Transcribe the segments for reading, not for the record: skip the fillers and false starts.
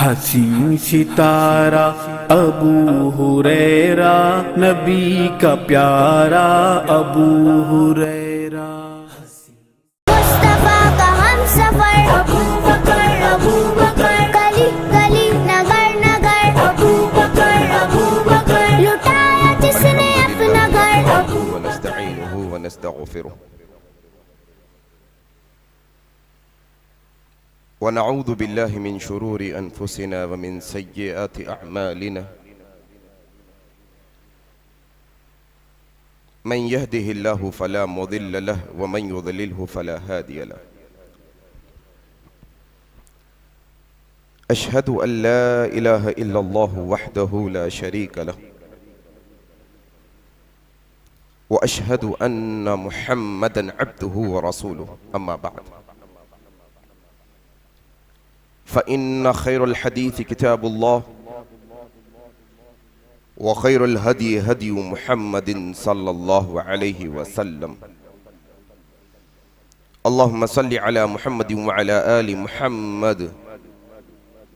حسین ستارہ ابو ہریرہ نبی کا پیارا ابو ہریرہ، مصطفیٰ کا ہم سفر ابو بکر گلی گلی نگر نگر ابو بکر لٹایا جس نے اپنا گھر ونستعینہ ونستغفرہ ونعوذ باللہ من شرور انفسنا ومن سیئات اعمالنا من يهده الله فلا مضل له ومن يضلله فلا هادي له أشهد أن لا إله إلا الله وحده لا شريك له وأشهد أن محمدا عبده ورسوله أما بعد فإن خير الحديث كتاب الله وخير الهدي هدي محمد صلى الله عليه وسلم اللهم صل على محمد وعلى آل محمد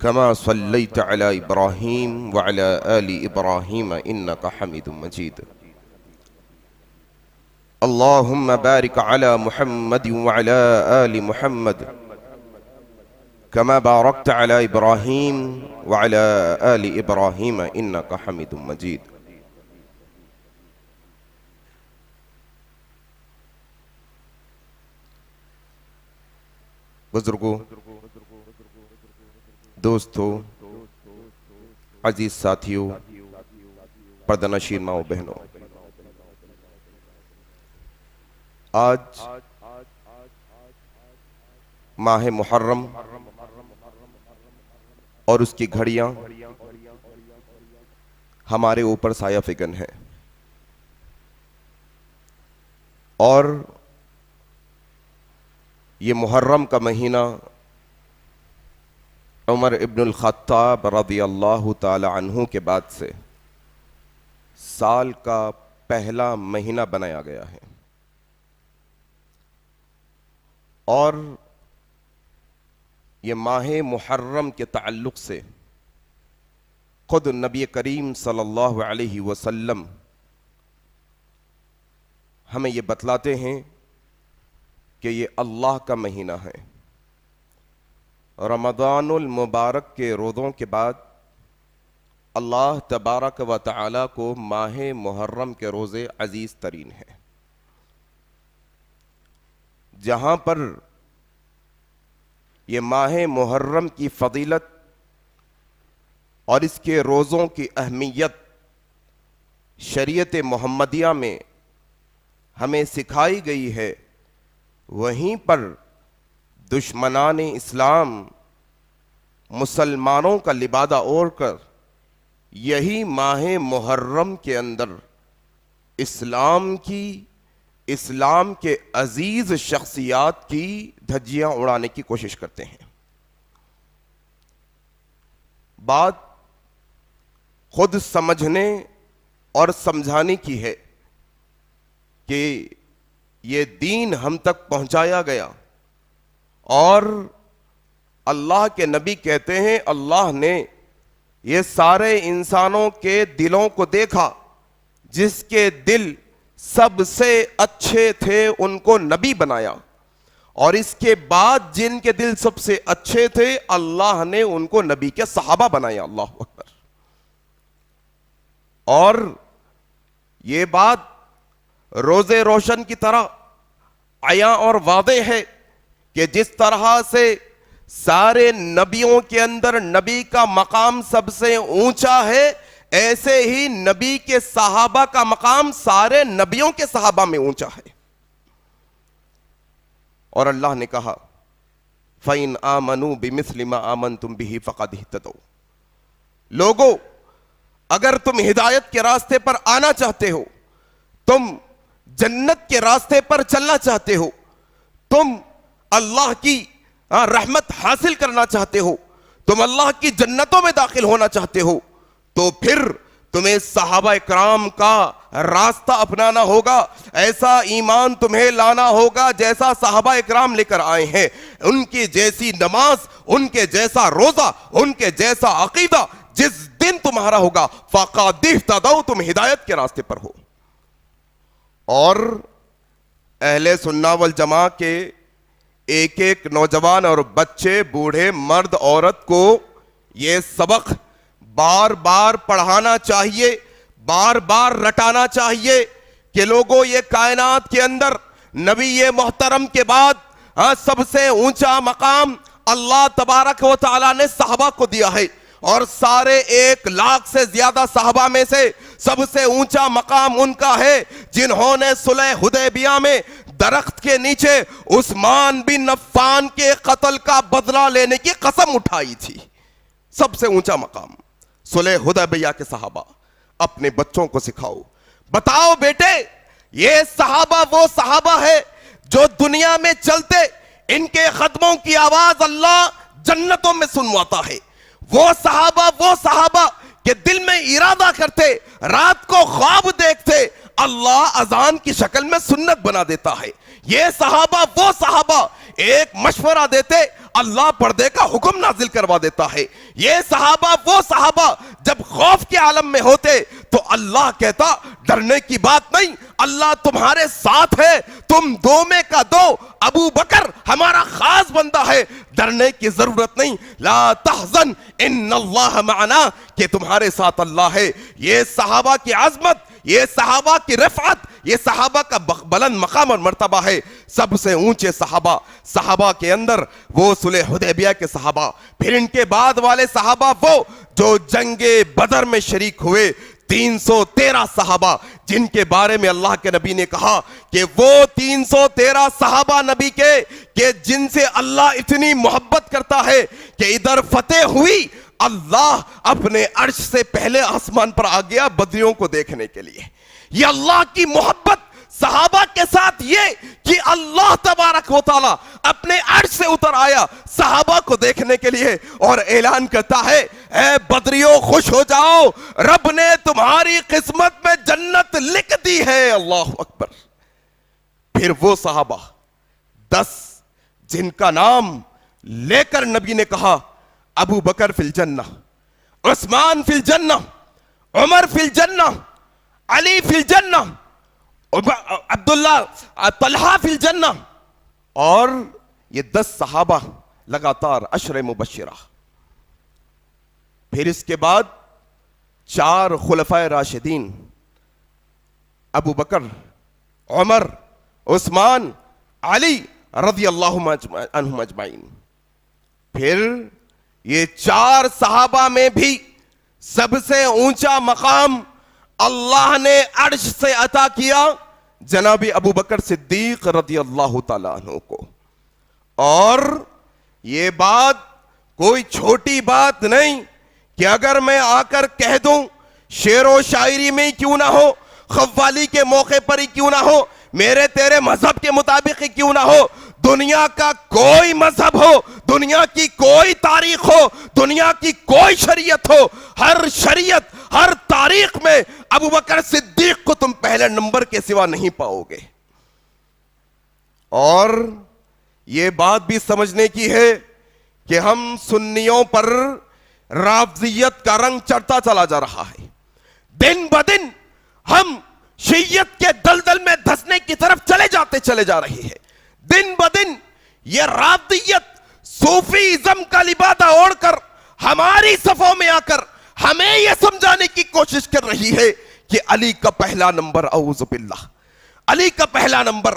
كما صليت على إبراهيم وعلى آل إبراهيم إنك حميد مجيد اللهم بارك على محمد وعلى آل محمد كما باركت على إبراهيم وعلى آل إبراهيم إنك حميد مجيد بزرگوں، دوستوں، عزیز ساتھیوں، پردہ نشین ماؤں بہنوں، آج ماہ محرم اور اس کی گھڑیاں ہمارے اوپر سایہ فگن ہیں، اور یہ محرم کا مہینہ عمر ابن الخطاب رضی اللہ تعالی عنہ کے بعد سے سال کا پہلا مہینہ بنایا گیا ہے، اور یہ ماہ محرم کے تعلق سے خود نبی کریم صلی اللہ علیہ وسلم ہمیں یہ بتلاتے ہیں کہ یہ اللہ کا مہینہ ہے۔ رمضان المبارک کے روزوں کے بعد اللہ تبارک و تعالی کو ماہ محرم کے روزے عزیز ترین ہیں، جہاں پر یہ ماہ محرم کی فضیلت اور اس کے روزوں کی اہمیت شریعت محمدیہ میں ہمیں سکھائی گئی ہے، وہیں پر دشمنان اسلام مسلمانوں کا لبادہ اوڑھ کر یہی ماہ محرم کے اندر اسلام کے عزیز شخصیات کی دھجیاں اڑانے کی کوشش کرتے ہیں۔ بات خود سمجھنے اور سمجھانے کی ہے کہ یہ دین ہم تک پہنچایا گیا، اور اللہ کے نبی کہتے ہیں اللہ نے یہ سارے انسانوں کے دلوں کو دیکھا، جس کے دل سب سے اچھے تھے ان کو نبی بنایا، اور اس کے بعد جن کے دل سب سے اچھے تھے اللہ نے ان کو نبی کے صحابہ بنایا۔ اللہ اکبر۔ اور یہ بات روزے روشن کی طرح عیاں اور واضح ہے کہ جس طرح سے سارے نبیوں کے اندر نبی کا مقام سب سے اونچا ہے، ایسے ہی نبی کے صحابہ کا مقام سارے نبیوں کے صحابہ میں اونچا ہے۔ اور اللہ نے کہا فَإِنْ آمَنُوا بِمِثْلِ مَا آمَنْتُمْ بِهِ فَقَدْ اهْتَدَوْا۔ لوگو، اگر تم ہدایت کے راستے پر آنا چاہتے ہو، تم جنت کے راستے پر چلنا چاہتے ہو، تم اللہ کی رحمت حاصل کرنا چاہتے ہو، تم اللہ کی جنتوں میں داخل ہونا چاہتے ہو، تو پھر تمہیں صحابہ اکرام کا راستہ اپنانا ہوگا, ایسا ایمان تمہیں لانا ہوگا جیسا صحابہ اکرام لے کر آئے ہیں. ان کی جیسی نماز, ان کے جیسا روزہ, ان کے جیسا عقیدہ جس دن تمہارا ہوگا فقد اہتدوا, تم ہدایت کے راستے پر ہو. اور اہل سنہ والجماع کے ایک ایک نوجوان اور بچے, بوڑھے, مرد, عورت کو یہ سبق بار بار پڑھانا چاہیے, بار بار رٹانا چاہیے کہ لوگوں یہ کائنات کے اندر نبی محترم کے بعد سب سے اونچا مقام اللہ تبارک و تعالیٰ نے صحابہ کو دیا ہے, اور سارے 1,00,000 سے زیادہ صحابہ میں سے سب سے اونچا مقام ان کا ہے جنہوں نے صلح حدیبیہ میں درخت کے نیچے عثمان بن عفان کے قتل کا بدلہ لینے کی قسم اٹھائی تھی. سب سے اونچا مقام صلح حدیبیہ کے صحابہ. اپنے بچوں کو سکھاؤ, بتاؤ بیٹے یہ صحابہ وہ صحابہ ہے جو دنیا میں چلتے ان کے قدموں کی آواز اللہ جنتوں میں سنواتا ہے. وہ صحابہ کہ دل میں ارادہ کرتے, رات کو خواب دیکھتے, اللہ اذان کی شکل میں سنت بنا دیتا ہے. یہ وہ صحابہ ایک مشورہ دیتے, اللہ پردے کا حکم نازل کروا دیتا ہے. یہ وہ صحابہ جب خوف کے عالم میں ہوتے تو اللہ کہتا ڈرنے کی بات نہیں, اللہ تمہارے ساتھ ہے, تم دو میں کا دو, ابو بکر ہمارا خاص بندہ ہے, ڈرنے کی ضرورت نہیں, لا تحزن ان اللہ معنا, کہ تمہارے ساتھ اللہ ہے. یہ صحابہ کی عظمت, یہ صحابہ کی رفعت, یہ صحابہ کا بلند مقام اور مرتبہ ہے. سب سے اونچے صحابہ کے اندر وہ صلح حدیبیہ کے صحابہ, پھر ان کے بعد والے صحابہ وہ جو جنگ بدر میں شریک ہوئے, 313 صحابہ جن کے بارے میں اللہ کے نبی نے کہا کہ وہ 313 صحابہ نبی کے کہ جن سے اللہ اتنی محبت کرتا ہے کہ ادھر فتح ہوئی, اللہ اپنے عرش سے پہلے آسمان پر آ گیا بدریوں کو دیکھنے کے لیے. یہ اللہ کی محبت صحابہ کے ساتھ, یہ کہ اللہ تبارک و تعالیٰ اپنے عرش سے اتر آیا صحابہ کو دیکھنے کے لیے اور اعلان کرتا ہے اے بدریوں خوش ہو جاؤ, رب نے تمہاری قسمت میں جنت لکھ دی ہے. اللہ اکبر. پھر وہ صحابہ 10 جن کا نام لے کر نبی نے کہا ابو بکر فی الجنہ, عثمان فی الجنہ, عمر فی الجنہ, علی فی الجنہ, عبداللہ طلحہ فی الجنہ, اور یہ 10 صحابہ لگاتار عشر مبشرہ. پھر اس کے بعد 4 خلفائے راشدین ابو بکر, عمر, عثمان, علی رضی اللہ عنہم اجمعین. پھر یہ 4 صحابہ میں بھی سب سے اونچا مقام اللہ نے عرش سے عطا کیا جناب ابو بکر صدیق رضی اللہ تعالیٰ عنہ کو. اور یہ بات کوئی چھوٹی بات نہیں کہ اگر میں آ کر کہہ دوں, شعر و شاعری میں کیوں نہ ہو, قوالی کے موقع پر ہی کیوں نہ ہو, میرے تیرے مذہب کے مطابق ہی کیوں نہ ہو, دنیا کا کوئی مذہب ہو, دنیا کی کوئی تاریخ ہو, دنیا کی کوئی شریعت ہو, ہر شریعت ہر تاریخ میں ابو بکر صدیق کو تم پہلے نمبر کے سوا نہیں پاؤ گے. اور یہ بات بھی سمجھنے کی ہے کہ ہم سنیوں پر رافضیت کا رنگ چڑھتا چلا جا رہا ہے. دن بدن ہم شیعت کے دلدل میں دھسنے کی طرف چلے جا رہی ہے. دن بدن یہ رافضیت صوفیزم کا لبادہ اوڑھ کر ہماری صفوں میں آ کر ہمیں یہ سمجھانے کی کوشش کر رہی ہے کہ علی کا پہلا نمبر, اعوذ باللہ, علی کا پہلا نمبر.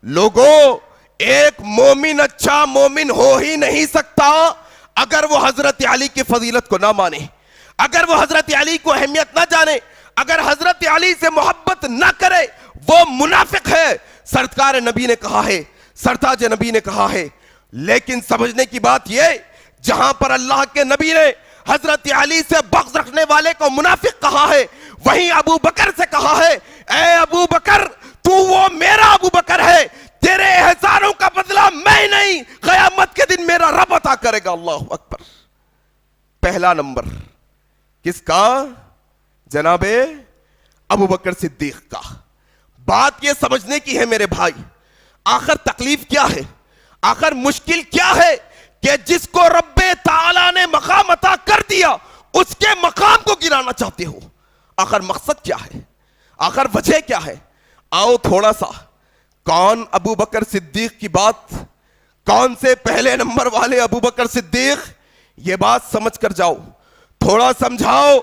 لوگوں, ایک مومن اچھا مومن ہو ہی نہیں سکتا اگر وہ حضرت علی کی فضیلت کو نہ مانے, اگر وہ حضرت علی کو اہمیت نہ جانے, اگر حضرت علی سے محبت نہ کرے, وہ منافق ہے. سرکار نبی نے کہا ہے, سرتاج نبی نے کہا ہے. لیکن سمجھنے کی بات یہ, جہاں پر اللہ کے نبی نے حضرت علی سے بغض رکھنے والے کو منافق کہا ہے, وہیں ابو بکر سے کہا ہے اے ابو بکر تو وہ میرا ابو بکر ہے, تیرے احسانوں کا بدلہ میں نہیں, قیامت کے دن میرا رب عطا کرے گا. اللہ اکبر. پہلا نمبر کس کا؟ جناب ابو بکر صدیق کا. بات یہ سمجھنے کی ہے میرے بھائی, آخر تکلیف کیا ہے, آخر مشکل کیا ہے کہ جس کو رب تعالیٰ نے مقام عطا کر دیا اس کے مقام کو گرانا چاہتے ہو. آخر مقصد کیا ہے, آخر وجہ کیا ہے؟ آؤ تھوڑا سا کون ابو بکر صدیق کی بات, کون سے پہلے نمبر والے ابو بکر صدیق, یہ بات سمجھ کر جاؤ, تھوڑا سمجھاؤ.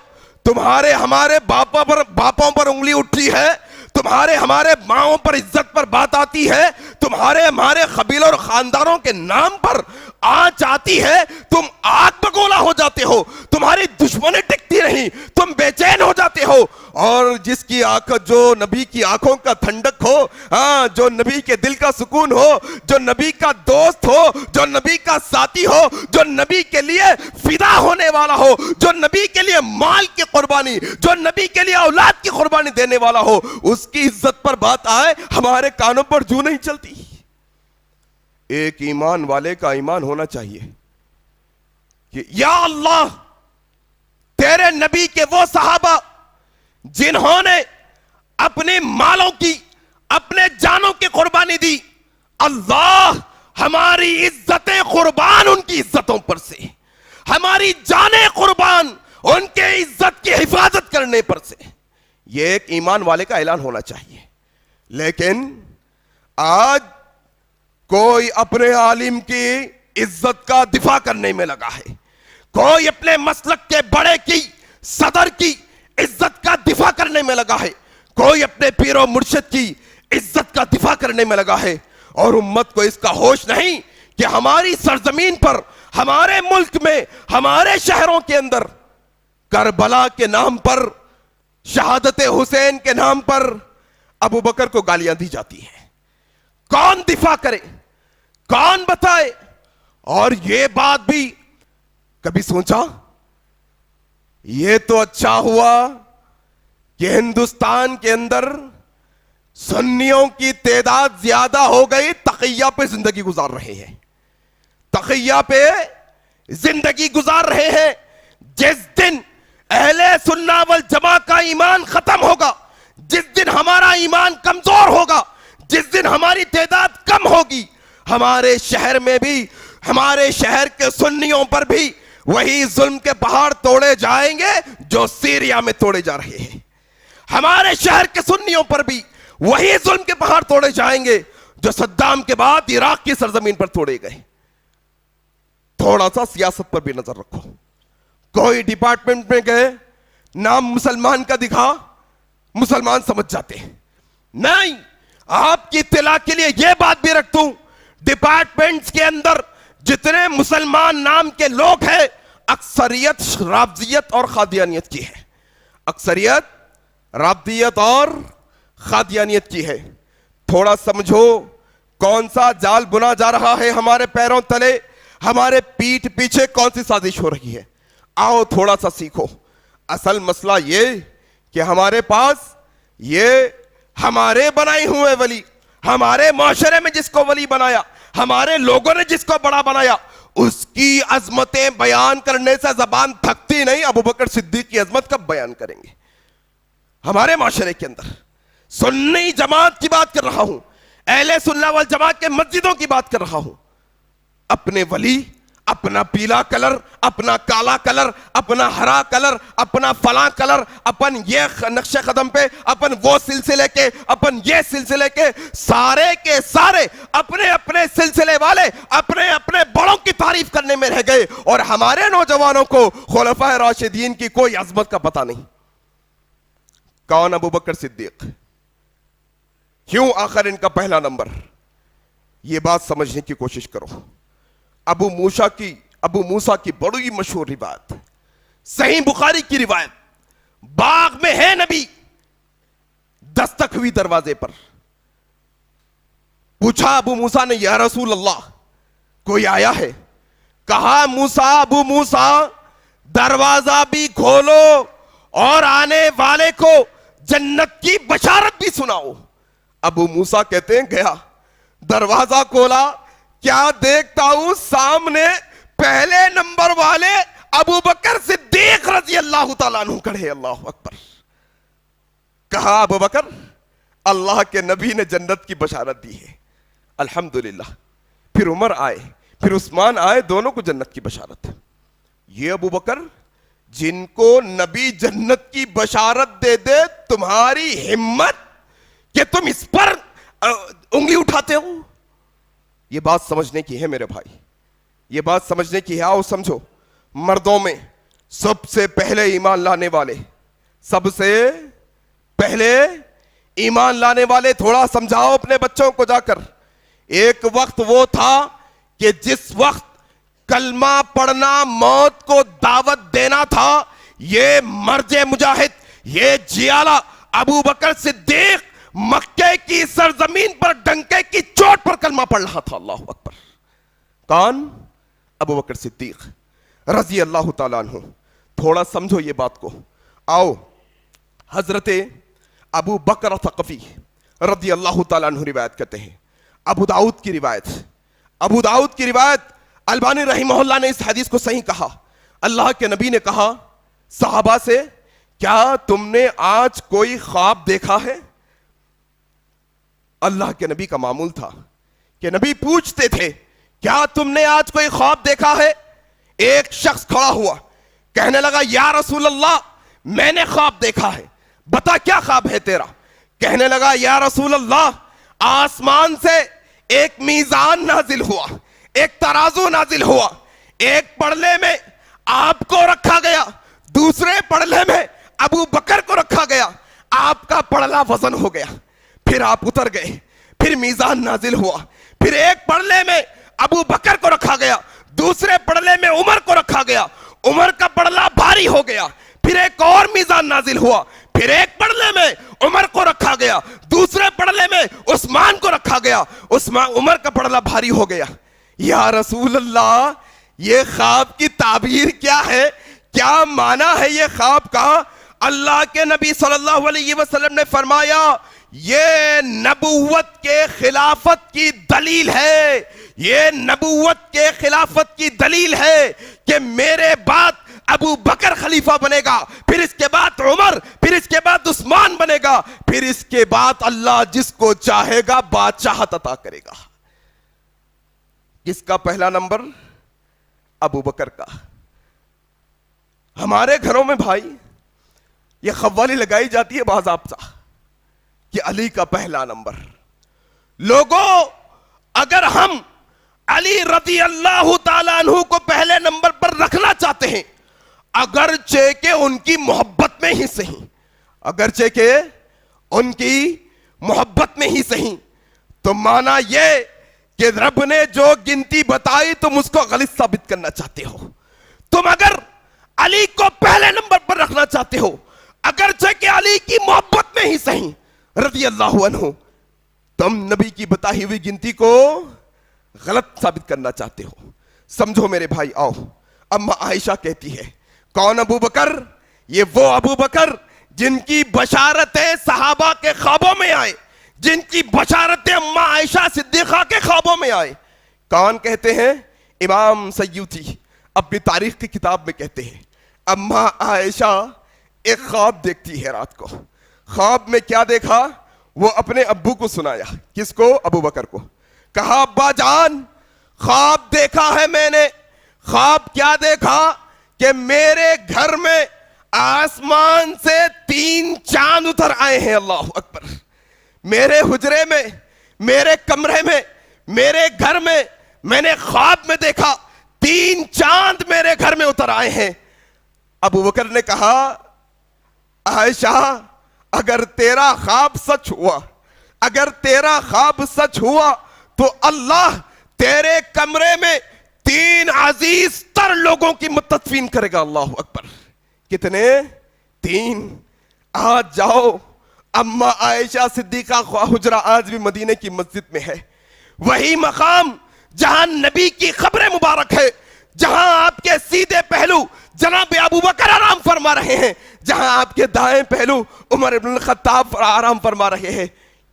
تمہارے ہمارے باپوں پر انگلی اٹھتی ہے, تمہارے ہمارے ماؤں پر عزت پر بات آتی ہے, تمہارے ہمارے قبیلوں اور خاندانوں کے نام پر آنچ آتی ہے, تم آگ بگولا ہو جاتے ہو, تمہاری دشمنی ٹکتی نہیں, تم بے چین ہو جاتے ہو. اور جس کی آنکھ, جو نبی کی آنکھوں کا ٹھنڈک ہو, جو نبی کے دل کا سکون ہو, جو نبی کا دوست ہو, جو نبی کا ساتھی ہو, جو نبی کے لیے فدا ہونے والا ہو, جو نبی کے لیے مال کی قربانی, جو نبی کے لیے اولاد کی قربانی دینے والا ہو, اس کی عزت پر بات آئے ہمارے کانوں پر جو نہیں چلتی. ایک ایمان والے کا ایمان ہونا چاہیے کہ یا اللہ تیرے نبی کے وہ صحابہ جنہوں نے اپنے مالوں کی, اپنے جانوں کی قربانی دی, اللہ ہماری عزتیں قربان ان کی عزتوں پر سے, ہماری جانیں قربان ان کے عزت کی حفاظت کرنے پر سے. یہ ایک ایمان والے کا اعلان ہونا چاہیے. لیکن آج کوئی اپنے عالم کی عزت کا دفاع کرنے میں لگا ہے, کوئی اپنے مسلک کے بڑے کی, صدر کی عزت کا دفاع کرنے میں لگا ہے, کوئی اپنے پیر و مرشد کی عزت کا دفاع کرنے میں لگا ہے, اور امت کو اس کا ہوش نہیں کہ ہماری سرزمین پر, ہمارے ملک میں, ہمارے شہروں کے اندر کربلا کے نام پر, شہادت حسین کے نام پر ابو بکر کو گالیاں دی جاتی ہیں. کون دفاع کرے, کون بتائے؟ اور یہ بات بھی کبھی سوچا, یہ تو اچھا ہوا کہ ہندوستان کے اندر سنیوں کی تعداد زیادہ ہو گئی, تقیہ پہ زندگی گزار رہے ہیں, تقیہ پہ زندگی گزار رہے ہیں. جس دن اہل سنہ والجماع کا ایمان ختم ہوگا, جس دن ہمارا ایمان کمزور ہوگا, جس دن ہماری تعداد کم ہوگی, ہمارے شہر میں بھی, ہمارے شہر کے سنیوں پر بھی وہی ظلم کے پہاڑ توڑے جائیں گے جو سیریا میں توڑے جا رہے ہیں. ہمارے شہر کے سنیوں پر بھی وہی ظلم کے پہاڑ توڑے جائیں گے جو صدام کے بعد عراق کی سرزمین پر توڑے گئے. تھوڑا سا سیاست پر بھی نظر رکھو. کوئی ڈپارٹمنٹ میں گئے, نام مسلمان کا دکھا, مسلمان سمجھ جاتے ہیں. نہیں, آپ کی اطلاع کے لیے یہ بات بھی رکھ دوں, ڈپارٹمنٹس کے اندر جتنے مسلمان نام کے لوگ ہیں اکثریت رافضیت اور قادیانیت کی ہے, اکثریت رافضیت اور قادیانیت کی ہے. تھوڑا سمجھو کون سا جال بنا جا رہا ہے ہمارے پیروں تلے, ہمارے پیٹھ پیچھے کون سی سازش ہو رہی ہے. آؤ تھوڑا سا سیکھو. اصل مسئلہ یہ کہ ہمارے پاس یہ ہمارے بنائے ہوئے ولی, ہمارے معاشرے میں جس کو ولی بنایا, ہمارے لوگوں نے جس کو بڑا بنایا, اس کی عظمتیں بیان کرنے سے زبان تھکتی نہیں. ابو بکر صدیق کی عظمت کب بیان کریں گے؟ ہمارے معاشرے کے اندر سنی جماعت کی بات کر رہا ہوں, اہل سنہ والجماعت کے مسجدوں کی بات کر رہا ہوں. اپنے ولی, اپنا پیلا کلر, اپنا کالا کلر, اپنا ہرا کلر, اپنا فلاں کلر, اپن یہ نقش قدم پہ, اپن وہ سلسلے کے, اپن یہ سلسلے کے, سارے کے سارے اپنے اپنے سلسلے والے اپنے اپنے بڑوں کی تعریف کرنے میں رہ گئے, اور ہمارے نوجوانوں کو خلفائے راشدین کی کوئی عظمت کا پتہ نہیں. کون ابو بکر صدیق, کیوں آخر ان کا پہلا نمبر؟ یہ بات سمجھنے کی کوشش کرو. ابو موسیٰ کی بڑی مشہور روایت, صحیح بخاری کی روایت, باغ میں ہے نبی, دستک ہوئی دروازے پر, پوچھا ابو موسیٰ نے یا رسول اللہ کوئی آیا ہے؟ کہا ابو موسیٰ دروازہ بھی کھولو اور آنے والے کو جنت کی بشارت بھی سناؤ. ابو موسیٰ کہتے ہیں گیا, دروازہ کھولا, کیا دیکھتا ہوں سامنے پہلے نمبر والے ابو بکر صدیق رضی اللہ تعالیٰ عنہ کھڑے. اللہ اکبر. کہا ابو بکر اللہ کے نبی نے جنت کی بشارت دی ہے، الحمدللہ۔ پھر عمر آئے، پھر عثمان آئے، دونوں کو جنت کی بشارت۔ یہ ابو بکر جن کو نبی جنت کی بشارت دے دے، تمہاری ہمت کہ تم اس پر انگلی اٹھاتے ہو، یہ بات سمجھنے کی ہے میرے بھائی، یہ بات سمجھنے کی ہے۔ آؤ سمجھو، مردوں میں سب سے پہلے ایمان لانے والے، سب سے پہلے ایمان لانے والے، تھوڑا سمجھاؤ اپنے بچوں کو جا کر۔ ایک وقت وہ تھا کہ جس وقت کلمہ پڑھنا موت کو دعوت دینا تھا، یہ مرد مجاہد، یہ جیالہ ابو بکر صدیق مکے کی سرزمین پر ڈنکے کی چوٹ پر کلمہ پڑھ رہا تھا۔ اللہ اکبر۔ کون؟ ابو بکر صدیق رضی اللہ تعالیٰ عنہ۔ تھوڑا سمجھو یہ بات کو۔ آؤ، حضرت ابو بکر ثقفی رضی اللہ تعالیٰ عنہ روایت کرتے ہیں، ابو داؤد کی روایت، ابو داؤد کی روایت، البانی رحمہ اللہ نے اس حدیث کو صحیح کہا۔ اللہ کے نبی نے کہا صحابہ سے، کیا تم نے آج کوئی خواب دیکھا ہے؟ اللہ کے نبی کا معمول تھا کہ نبی پوچھتے تھے کیا تم نے آج کوئی خواب دیکھا ہے؟ ایک شخص کھڑا ہوا، کہنے لگا یا رسول اللہ میں نے خواب دیکھا ہے، بتا کیا خواب ہے تیرا؟ کہنے لگا یا رسول اللہ آسمان سے ایک میزان نازل ہوا، ایک ترازو نازل ہوا، ایک پڑلے میں آپ کو رکھا گیا، دوسرے پڑلے میں ابو بکر کو رکھا گیا، آپ کا پڑلا وزن ہو گیا، پھر آپ اتر گئے، پھر میزان نازل ہوا، پھر ایک پڑلے میں ابو بکر کو رکھا گیا، دوسرے پڑلے میں عمر کو رکھا گیا، عمر کا پڑلا بھاری ہو گیا، پھر ایک اور میزان نازل ہوا، پھر ایک پڑلے میں عمر کو رکھا گیا، دوسرے پڑلے میں عثمان کو رکھا گیا، عمر کا پڑلا بھاری ہو گیا۔ یا رسول اللہ یہ خواب کی تعبیر کیا ہے؟ کیا معنی ہے یہ خواب کا؟ اللہ کے نبی صلی اللہ علیہ وسلم نے فرمایا یہ نبوت کے خلافت کی دلیل ہے، یہ نبوت کے خلافت کی دلیل ہے کہ میرے بعد ابو بکر خلیفہ بنے گا، پھر اس کے بعد عمر، پھر اس کے بعد عثمان بنے گا، پھر اس کے بعد اللہ جس کو چاہے گا بادشاہت عطا کرے گا۔ کس کا پہلا نمبر؟ ابو بکر کا۔ ہمارے گھروں میں بھائی یہ قوالی لگائی جاتی ہے باضابطہ کہ علی کا پہلا نمبر۔ لوگوں اگر ہم علی رضی اللہ تعالیٰ عنہ کو پہلے نمبر پر رکھنا چاہتے ہیں، اگرچہ کہ ان کی محبت میں ہی صحیح، اگرچہ کہ ان کی محبت میں ہی صحیح، تو مانا یہ کہ رب نے جو گنتی بتائی تم اس کو غلط ثابت کرنا چاہتے ہو۔ تم اگر علی کو پہلے نمبر پر رکھنا چاہتے ہو، اگرچہ کہ علی کی محبت میں ہی صحیح رضی اللہ عنہ، تم نبی کی بتائی ہوئی گنتی کو غلط ثابت کرنا چاہتے ہو۔ سمجھو میرے بھائی، آؤ، اما عائشہ کہتی ہے کون ابو بکر؟ یہ وہ ابو بکر جن کی بشارتیں صحابہ کے خوابوں میں آئے، جن کی بشارتیں اما عائشہ صدیقہ کے خوابوں میں آئے۔ کون کہتے ہیں؟ امام سیوطی اپنی تاریخ کی کتاب میں کہتے ہیں اما عائشہ ایک خواب دیکھتی ہے رات کو۔ خواب میں کیا دیکھا؟ وہ اپنے ابو کو سنایا۔ کس کو؟ ابو بکر کو۔ کہا ابا جان خواب دیکھا ہے میں نے۔ خواب کیا دیکھا؟ کہ میرے گھر میں آسمان سے 3 چاند اتر آئے ہیں۔ اللہ اکبر۔ میرے حجرے میں، میرے کمرے میں، میرے گھر میں میں نے خواب میں دیکھا 3 چاند میرے گھر میں اتر آئے ہیں۔ ابو بکر نے کہا عائشہ اگر تیرا خواب سچ ہوا، اگر تیرا خواب سچ ہوا تو اللہ تیرے کمرے میں 3 عزیز تر لوگوں کی متدفین کرے گا۔ اللہ اکبر۔ کتنے؟ 3۔ آج جاؤ، اما عائشہ صدیقہ حجرہ آج بھی مدینے کی مسجد میں ہے، وہی مقام جہاں نبی کی قبر مبارک ہے، جہاں آپ کے سیدھے پہلو جناب ابو بکر آرام فرما رہے ہیں، جہاں آپ کے دائیں پہلو عمر ابن الخطاب آرام فرما رہے ہیں۔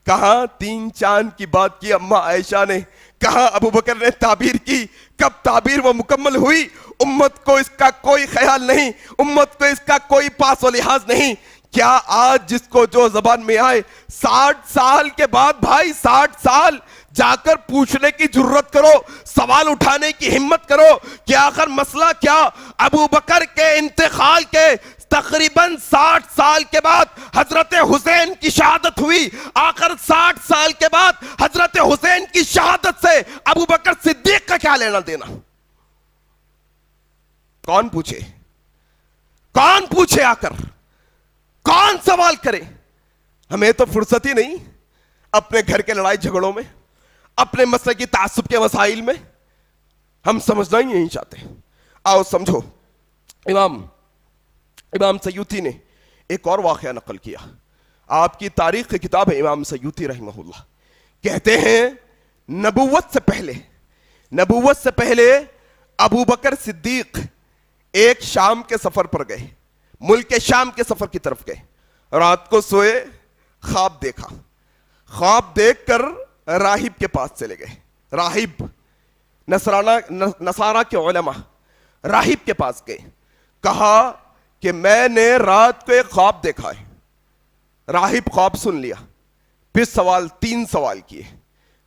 کہاں 3 چاند کی بات کی اما عائشہ نے، کہاں ابو بکر نے تعبیر کی۔ کب تعبیر وہ مکمل ہوئی؟ امت کو اس کا کوئی خیال نہیں، امت کو اس کا کوئی پاس و لحاظ نہیں کیا آج جس کو جو زبان میں آئے 60 سال کے بعد بھائی 60 سال جا کر پوچھنے کی جرت کرو, سوال اٹھانے کی ہمت کرو کہ آخر مسئلہ کیا؟ ابو بکر کے انتقال کے تقریباً 60 سال کے بعد حضرت حسین کی شہادت ہوئی. آخر 60 سال کے بعد حضرت حسین کی شہادت سے ابو بکر صدیق کا کیا لینا دینا؟ کون پوچھے؟ کون پوچھے آ کر؟ کون سوال کرے؟ ہمیں تو فرصت ہی نہیں اپنے گھر کے لڑائی جھگڑوں میں, اپنے مسئلے کی تعصب کے مسائل میں. ہم سمجھنا ہی نہیں چاہتے. آؤ سمجھو. امام سیوطی نے ایک اور واقعہ نقل کیا. آپ کی تاریخ کی کتاب ہے امام سیوطی رحمہ اللہ. کہتے ہیں نبوت سے پہلے ابو بکر صدیق ایک شام کے سفر پر گئے, ملک شام کے سفر کی طرف گئے. رات کو سوئے, خواب دیکھا. خواب دیکھ کر راہب کے پاس چلے گئے. راہب نصارہ کے علماء راہب کے پاس گئے. کہا کہ میں نے رات کو ایک خواب دیکھا ہے. راہب خواب سن لیا. پھر 3 سوال کیے.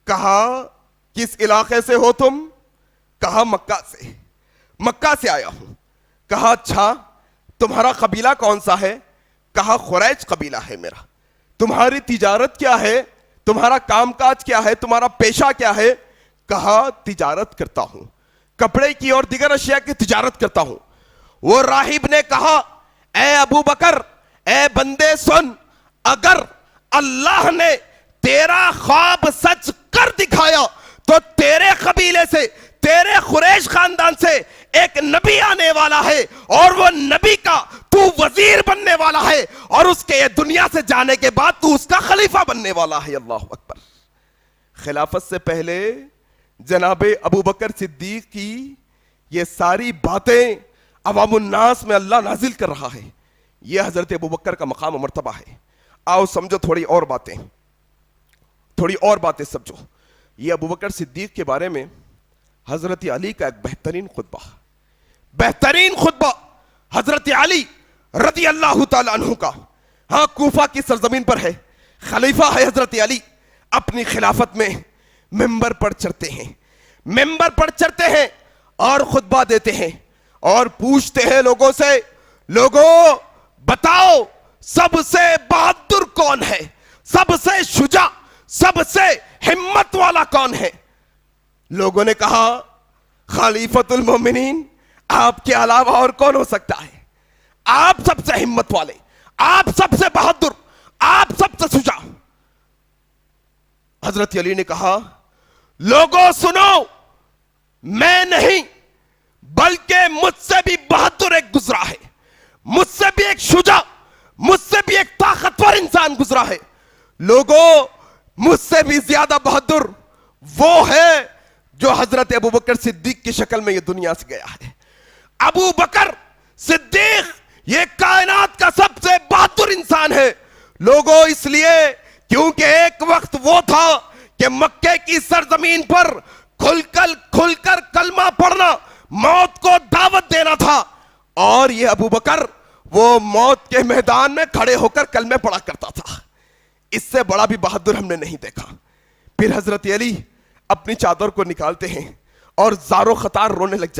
کہا کس علاقے سے ہو تم؟ کہا مکہ سے آیا ہوں. کہا اچھا تمہارا قبیلہ کون سا ہے؟ کہا قریش قبیلہ ہے میرا. تمہاری تجارت کیا ہے؟ تمہارا کام کاج کیا ہے؟ تمہارا پیشہ کیا ہے؟ کہا تجارت کرتا ہوں, کپڑے کی اور دیگر اشیاء کی تجارت کرتا ہوں. وہ راہب نے کہا اے ابو بکر, اے بندے سن, اگر اللہ نے تیرا خواب سچ کر دکھایا تو تیرے قبیلے سے, تیرے قریش خاندان سے ایک نبی آنے والا ہے, اور وہ نبی کا تو وزیر بننے والا ہے, اور اس کے دنیا سے جانے کے بعد تو اس کا خلیفہ بننے والا ہے. اللہ اکبر. خلافت سے پہلے جناب ابو بکر صدیق کی یہ ساری باتیں عوام الناس میں اللہ نازل کر رہا ہے. یہ حضرت ابو بکر کا مقام و مرتبہ ہے. آؤ سمجھو تھوڑی اور باتیں سمجھو. یہ ابو بکر صدیق کے بارے میں حضرت علی کا ایک بہترین خطبہ حضرت علی رضی اللہ تعالیٰ عنہ کا. ہاں کوفہ کی سرزمین پر ہے, خلیفہ ہے حضرت علی. اپنی خلافت میں ممبر پر چڑھتے ہیں اور خطبہ دیتے ہیں اور پوچھتے ہیں لوگوں سے, لوگوں بتاؤ سب سے بہادر کون ہے, سب سے شجاع, سب سے ہمت والا کون ہے؟ لوگوں نے کہا خلیفۃ المومنین, آپ کے علاوہ اور کون ہو سکتا ہے؟ آپ سب سے ہمت والے, آپ سب سے بہادر, آپ سب سے شجاع. حضرت علی نے کہا لوگوں سنو, میں نہیں بلکہ مجھ سے بھی بہادر ایک گزرا ہے, مجھ سے بھی ایک شجاع, مجھ سے بھی ایک طاقتور انسان گزرا ہے. لوگوں مجھ سے بھی زیادہ بہادر وہ ہے جو حضرت ابو بکر صدیق کی شکل میں یہ دنیا سے گیا ہے. ابو بکر صدیق یہ کائنات کا سب سے بہادر انسان ہے. لوگوں اس لیے کیونکہ ایک وقت وہ تھا کہ مکے کی سرزمین پر کھل کر کلمہ پڑھنا, موت کو دعوت دینا تھا, اور یہ ابو بکر وہ موت کے میدان میں کھڑے ہو کر کلمے پڑھا کرتا تھا. اس سے بڑا بھی بہادر ہم نے نہیں دیکھا. پھر حضرت علی اپنی چادر کو نکالتے ہیں اور زارو خطار رونے لگ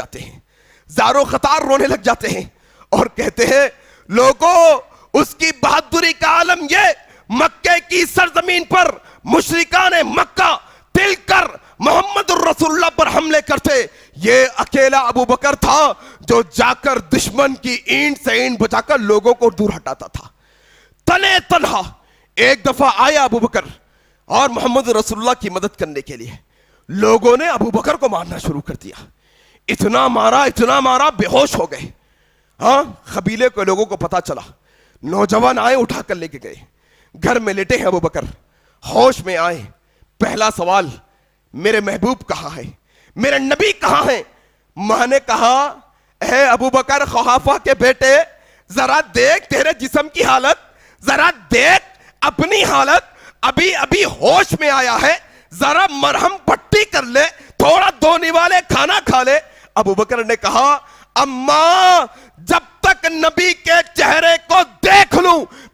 جاتے ہیں اور کہتے ہیں لوگوں اس کی بہادری کا عالم یہ, مکے کی سرزمین پر مشرکان مکہ تل کر محمد الرسول اللہ پر حملے کرتے, یہ اکیلا ابو بکر تھا جو جا کر دشمن کی اینٹ سے اینٹ بچا کر لوگوں کو دور ہٹاتا تھا. تنے تنہا ایک دفعہ آیا ابو بکر اور محمد رسول اللہ کی مدد کرنے کے لیے. لوگوں نے ابو بکر کو مارنا شروع کر دیا, اتنا مارا بے ہوش ہو گئے. ہاں قبیلے کو لوگوں کو پتا چلا, نوجوان آئے اٹھا کر لے کے گئے. گھر میں لیٹے ہیں ابو بکر, ہوش میں آئے. پہلا سوال, میرے محبوب کہاں ہے, میرے نبی کہاں ہیں؟ ماں نے کہا اے ابو بکر قحافہ کے بیٹے, ذرا دیکھ تیرے جسم کی حالت, ذرا دیکھ اپنی حالت, ابھی ہوش میں آیا ہے, ذرا مرہم پٹی کر لے, تھوڑا 2 نوالے کھانا کھا لے. ابو بکر نے کہا اماں جب تک نبی کے چہرے کو دیکھ لوں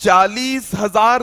40,000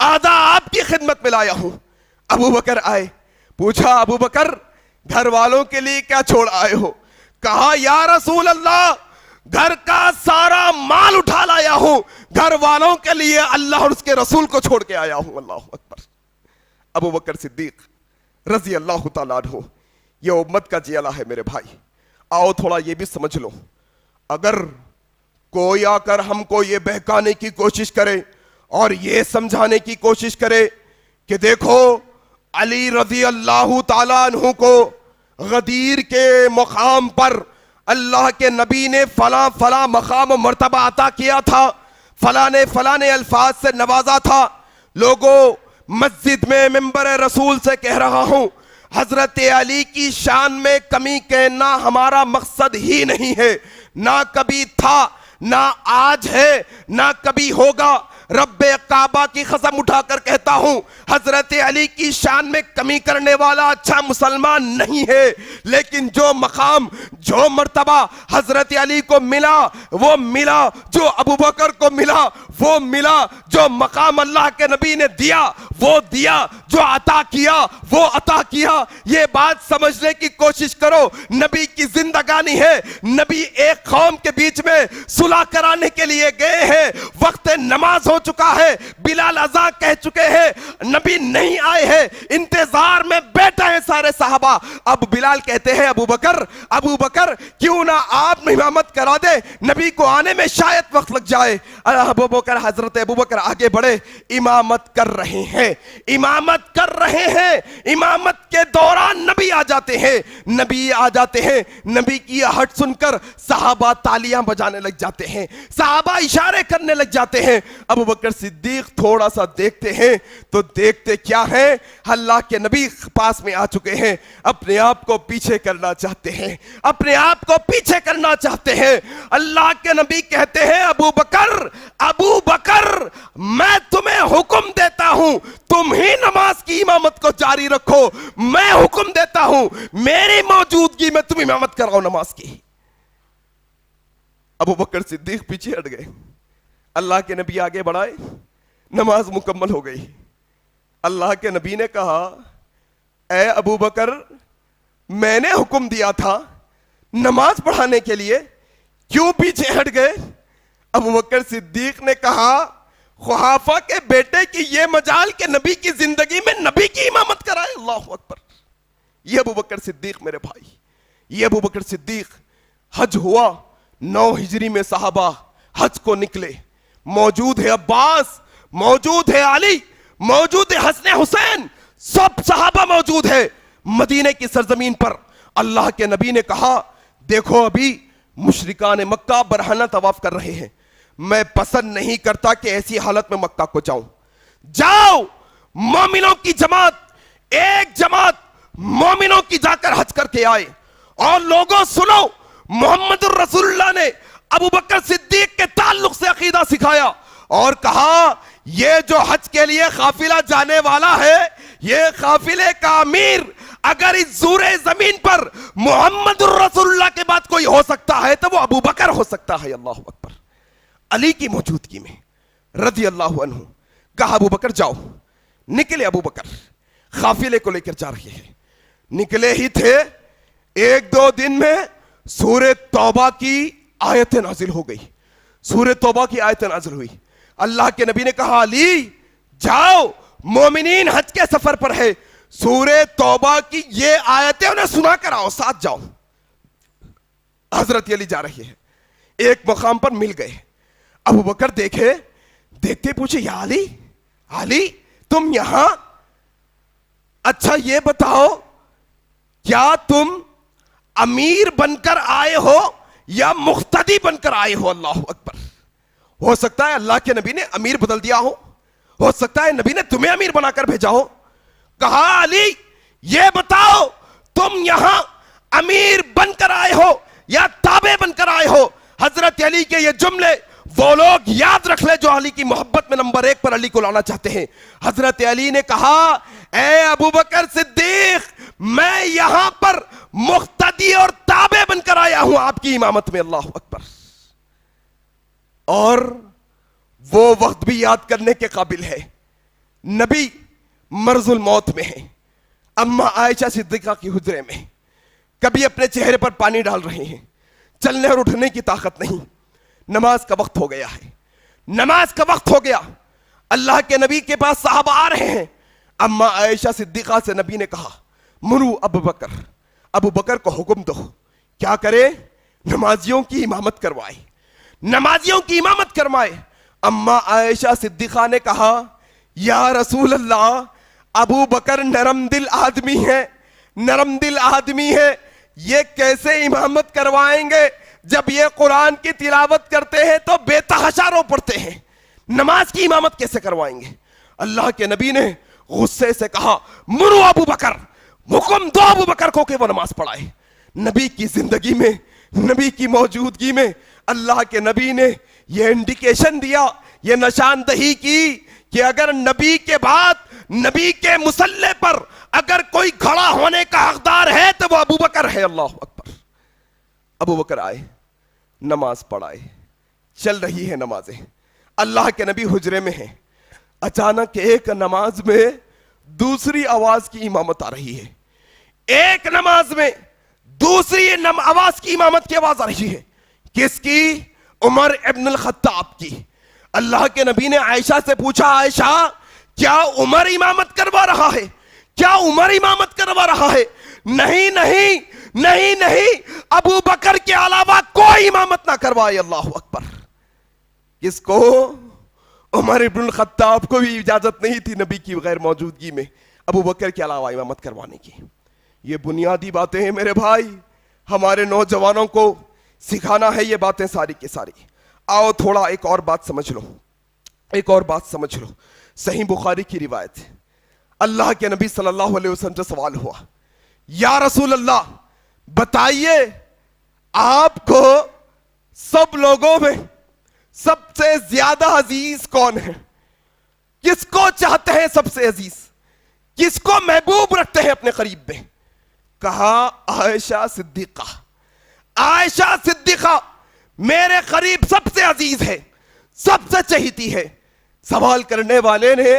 آدھا آپ کی خدمت میں لایا ہوں۔ ابو بکر آئے، پوچھا ابو بکر گھر والوں کے لیے کیا چھوڑ آئے ہو؟ کہا یا رسول اللہ گھر کا سارا مال اٹھا لایا ہوں، گھر والوں کے لیے اللہ اور اس کے رسول کو چھوڑ کے آیا ہوں۔ اللہ اکبر۔ ابو بکر صدیق رضی اللہ تعالیٰ عنہ یہ امت کا جیلا ہے میرے بھائی۔ آؤ تھوڑا یہ بھی سمجھ لو، اگر کوئی آ کر ہم کو یہ بہکانے کی کوشش کرے اور یہ سمجھانے کی کوشش کرے کہ دیکھو علی رضی اللہ تعالیٰ عنہ کو غدیر کے مقام پر اللہ کے نبی نے فلاں فلاں مقام و مرتبہ عطا کیا تھا، فلاں نے الفاظ سے نوازا تھا، لوگوں مسجد میں منبر رسول سے کہہ رہا ہوں حضرت علی کی شان میں کمی کہنا ہمارا مقصد ہی نہیں ہے، نہ کبھی تھا، نہ آج ہے، نہ کبھی ہوگا۔ رب کعبہ کی قسم اٹھا کر کہتا ہوں حضرت علی کی شان میں کمی کرنے والا اچھا مسلمان نہیں ہے، لیکن جو مقام جو مرتبہ حضرت علی کو ملا وہ ملا، جو ابو بکر کو ملا وہ ملا، جو مقام اللہ کے نبی نے دیا وہ دیا، جو عطا کیا وہ عطا کیا۔ یہ بات سمجھنے کی کوشش کرو، نبی کی زندگانی ہے، نبی ایک قوم کے بیچ میں صلح کرانے کے لیے گئے ہیں، وقت نماز ہو چکا ہے، بلال اذان کہہ چکے ہیں، نبی نہیں آئے ہیں، انتظار میں بیٹھے ہیں سارے صحابہ۔ اب بلال کہتے ہیں ابو بکر کیوں نہ آپ امامت کرا دے، نبی کو آنے میں شاید وقت لگ جائے۔ حضرت ابو بکر آگے بڑھے، امامت کر رہے ہیں، امامت کے دوران نبی آ جاتے ہیں، نبی کی آہٹ سن کر صحابہ تالیاں بجانے لگ جاتے ہیں، صحابہ اشارے کرنے لگ جاتے ہیں۔ ابو بکر صدیق تھوڑا سا دیکھتے ہیں تو دیکھتے کیا ہیں، اللہ کے نبی پاس میں آ چکے ہیں، اپنے آپ کو پیچھے کرنا چاہتے ہیں، اللہ کے نبی کہتے ہیں ابو بکر میں تمہیں حکم دیتا ہوں تم ہی نماز کی امامت کو جاری رکھو، میں حکم دیتا ہوں میری موجودگی میں تم امامت کراؤ نماز کی۔ ابو بکر صدیق پیچھے ہٹ گئے، اللہ کے نبی آگے بڑھائے، نماز مکمل ہو گئی۔ اللہ کے نبی نے کہا اے ابو بکر میں نے حکم دیا تھا نماز پڑھانے کے لیے، کیوں پیچھے ہٹ گئے؟ ابو بکر صدیق نے کہا خحافہ کے بیٹے کی یہ مجال کہ نبی کی زندگی میں نبی کی امامت کرائے۔ اللہ اکبر۔ یہ ابو بکر صدیق میرے بھائی، یہ ابو بکر صدیق، حج ہوا 9 ہجری میں، صحابہ حج کو نکلے، موجود ہے عباس، موجود ہے علی، موجود ہے حسن حسین، سب صحابہ موجود ہے مدینے کی سرزمین پر۔ اللہ کے نبی نے کہا دیکھو ابھی مشرکان مکہ برہنہ طواف کر رہے ہیں، میں پسند نہیں کرتا کہ ایسی حالت میں مکہ کو جاؤ مومنوں کی جماعت، ایک جماعت مومنوں کی جا کر حج کر کے آئے، اور لوگوں سنو محمد الرسول اللہ نے ابو بکر صدیق کے تعلق سے عقیدہ سکھایا اور کہا یہ جو حج کے لیے قافلہ جانے والا ہے، یہ قافلے کا امیر اگر اس زور زمین پر محمد الرسول اللہ کے بعد کوئی ہو سکتا ہے تو وہ ابو بکر ہو سکتا ہے۔ اللہ اکبر۔ علی کی موجودگی میں رضی اللہ عنہ کہا ابو بکر جاؤ، نکلے ابو بکر قافلے کو لے کر جا رہے ہیں، نکلے ہی تھے 1-2 دن میں سورہ توبہ کی آیتیں نازل ہو گئی، سورہ توبہ کی آیتیں نازل ہوئی۔ اللہ کے نبی نے کہا علی جاؤ، مومنین حج کے سفر پر ہے، سورہ توبہ کی یہ آیتیں انہیں سنا کر آؤ، ساتھ جاؤ۔ حضرت علی جا رہے ہیں، ایک مقام پر مل گئے، ابو بکر دیکھتے پوچھے یا علی تم یہاں؟ اچھا یہ بتاؤ کیا تم امیر بن کر آئے ہو یا مقتدی بن کر آئے ہو؟ اللہ اکبر۔ ہو سکتا ہے اللہ کے نبی نے امیر بدل دیا ہو سکتا ہے نبی نے تمہیں امیر بنا کر بھیجا ہو۔ کہا علی یہ بتاؤ تم یہاں امیر بن کر آئے ہو یا تابع بن کر آئے ہو؟ حضرت علی کے یہ جملے وہ لوگ یاد رکھ لے جو علی کی محبت میں نمبر 1 پر علی کو لانا چاہتے ہیں۔ حضرت علی نے کہا اے ابو بکر صدیق میں یہاں پر مقتدی اور تابع بن کر آیا ہوں آپ کی امامت میں۔ اللہ اکبر۔ اور وہ وقت بھی یاد کرنے کے قابل ہے نبی مرض الموت میں ہیں، اما عائشہ صدیقہ کی حجرے میں، کبھی اپنے چہرے پر پانی ڈال رہے ہیں، چلنے اور اٹھنے کی طاقت نہیں، نماز کا وقت ہو گیا ہے، نماز کا وقت ہو گیا، اللہ کے نبی کے پاس صحابہ آ رہے ہیں، اما عائشہ صدیقہ سے نبی نے کہا مرو ابو بکر کو حکم دو، کیا کرے؟ نمازیوں کی امامت کروائے، نمازیوں کی امامت کروائے۔ اما عائشہ صدیقہ نے کہا یا رسول اللہ، ابو بکر نرم دل آدمی ہے، نرم دل آدمی ہے، یہ کیسے امامت کروائیں گے؟ جب یہ قرآن کی تلاوت کرتے ہیں تو بے تحاشا رو پڑتے ہیں، نماز کی امامت کیسے کروائیں گے؟ اللہ کے نبی نے غصے سے کہا مرو ابو بکر، حکم دو ابو بکر کو کہ وہ نماز پڑھائے۔ نبی کی زندگی میں، نبی کی موجودگی میں اللہ کے نبی نے یہ انڈیکیشن دیا، یہ نشاندہی کی کہ اگر نبی کے بعد، نبی کے مصلی پر اگر کوئی کھڑا ہونے کا حقدار ہے تو وہ ابو بکر ہے۔ اللہ اکبر۔ ابو بکر آئے، نماز پڑھائے، چل رہی ہے نمازیں، اللہ کے نبی حجرے میں ہیں، اچانک ایک نماز میں دوسری آواز کی امامت آ رہی ہے، ایک نماز میں دوسری آواز کی امامت کی آواز آ رہی ہے۔ کس کی؟ عمر ابن الخطاب کی۔ اللہ کے نبی نے عائشہ سے پوچھا عائشہ کیا عمر امامت کروا رہا ہے؟ کیا عمر امامت کروا رہا ہے؟ نہیں نہیں نہیں نہیں، ابو بکر کے علاوہ کوئی امامت نہ کروائے۔ اللہ اکبر۔ کس کو؟ عمر ابن الخطاب کو بھی اجازت نہیں تھی نبی کی غیر موجودگی میں ابو بکر کے علاوہ امامت کروانے کی۔ یہ بنیادی باتیں ہیں میرے بھائی، ہمارے نوجوانوں کو سکھانا ہے یہ باتیں ساری کی ساری۔ آؤ تھوڑا ایک اور بات سمجھ لو، ایک اور بات سمجھ لو۔ صحیح بخاری کی روایت ہے، اللہ کے نبی صلی اللہ علیہ وسلم سے سوال ہوا یا رسول اللہ بتائیے آپ کو سب لوگوں میں سب سے زیادہ عزیز کون ہے؟ کس کو چاہتے ہیں سب سے عزیز؟ کس کو محبوب رکھتے ہیں اپنے قریب میں؟ کہا عائشہ صدیقہ۔ عائشہ صدیقہ میرے قریب سب سے عزیز ہے، سب سے چہیتی ہے۔ سوال کرنے والے نے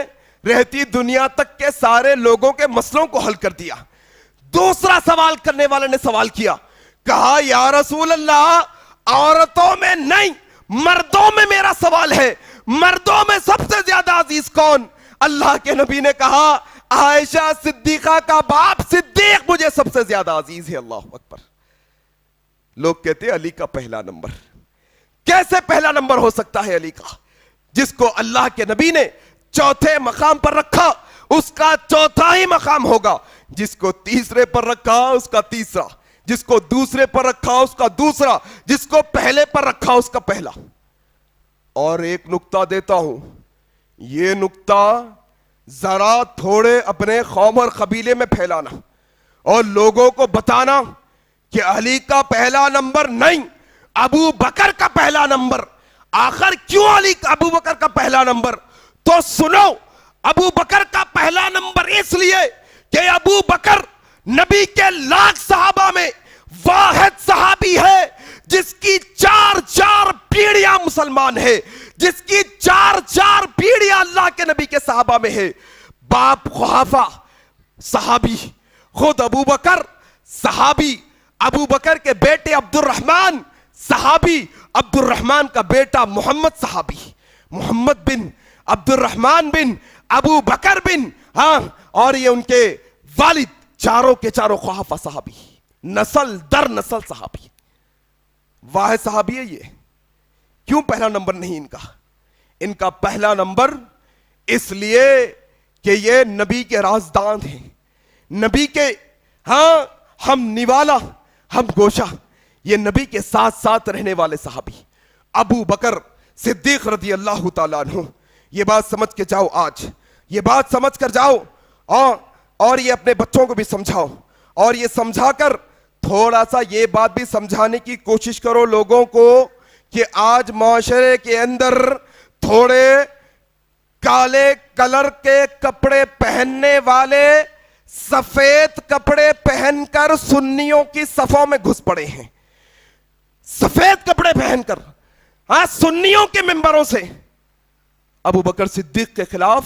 رہتی دنیا تک کے سارے لوگوں کے مسئلوں کو حل کر دیا۔ دوسرا سوال کرنے والے نے سوال کیا، کہا یا رسول اللہ عورتوں میں نہیں مردوں میں میرا سوال ہے، مردوں میں سب سے زیادہ عزیز کون؟ اللہ کے نبی نے کہا عائشہ صدیقہ کا باپ صدیق مجھے سب سے زیادہ عزیز ہے۔ اللہ اکبر۔ لوگ کہتے ہیں علی کا پہلا نمبر۔ کیسے پہلا نمبر ہو سکتا ہے علی کا؟ جس کو اللہ کے نبی نے چوتھے مقام پر رکھا اس کا چوتھا ہی مقام ہوگا، جس کو تیسرے پر رکھا اس کا تیسرا، جس کو دوسرے پر رکھا اس کا دوسرا، جس کو پہلے پر رکھا اس کا پہلا۔ اور ایک نکتہ دیتا ہوں، یہ نکتہ ذرا تھوڑے اپنے قوم اور قبیلے میں پھیلانا اور لوگوں کو بتانا کہ علی کا پہلا نمبر نہیں، ابو بکر کا پہلا نمبر۔ آخر کیوں علی ابو بکر کا پہلا نمبر؟ تو سنو، ابو بکر کا پہلا نمبر اس لیے کہ ابو بکر نبی کے لاکھ صحابہ میں واحد صحابی ہے جس کی چار پیڑیاں مسلمان ہے، جس کی چار پیڑیاں اللہ کے نبی کے صحابہ میں ہے۔ باپ قحافہ صحابی، خود ابو بکر صحابی، ابو بکر کے بیٹے عبد الرحمن صحابی، عبد الرحمن کا بیٹا محمد صحابی، محمد بن عبد الرحمن بن ابو بکر بن، ہاں، اور یہ ان کے والد چاروں کے چاروں قحافہ صحابی، نسل در نسل صحابی، واحد صحابی ہے یہ۔ کیوں پہلا نمبر نہیں ان کا؟ ان کا پہلا نمبر اس لیے کہ یہ نبی کے رازدان ہیں، نبی کے، ہاں، ہم نوالا، ہم گوشہ، یہ نبی کے ساتھ ساتھ رہنے والے صحابی ابو بکر صدیق رضی اللہ تعالیٰ عنہ۔ یہ بات سمجھ کے جاؤ، آج یہ بات سمجھ کر جاؤ، اور یہ اپنے بچوں کو بھی سمجھاؤ، اور یہ سمجھا کر تھوڑا سا یہ بات بھی سمجھانے کی کوشش کرو لوگوں کو کہ آج معاشرے کے اندر تھوڑے کالے کلر کے کپڑے پہننے والے سفید کپڑے پہن کر سنیوں کی صفوں میں گھس پڑے ہیں، سفید کپڑے پہن کر، ہاں، سنیوں کے ممبروں سے ابو بکر صدیق کے خلاف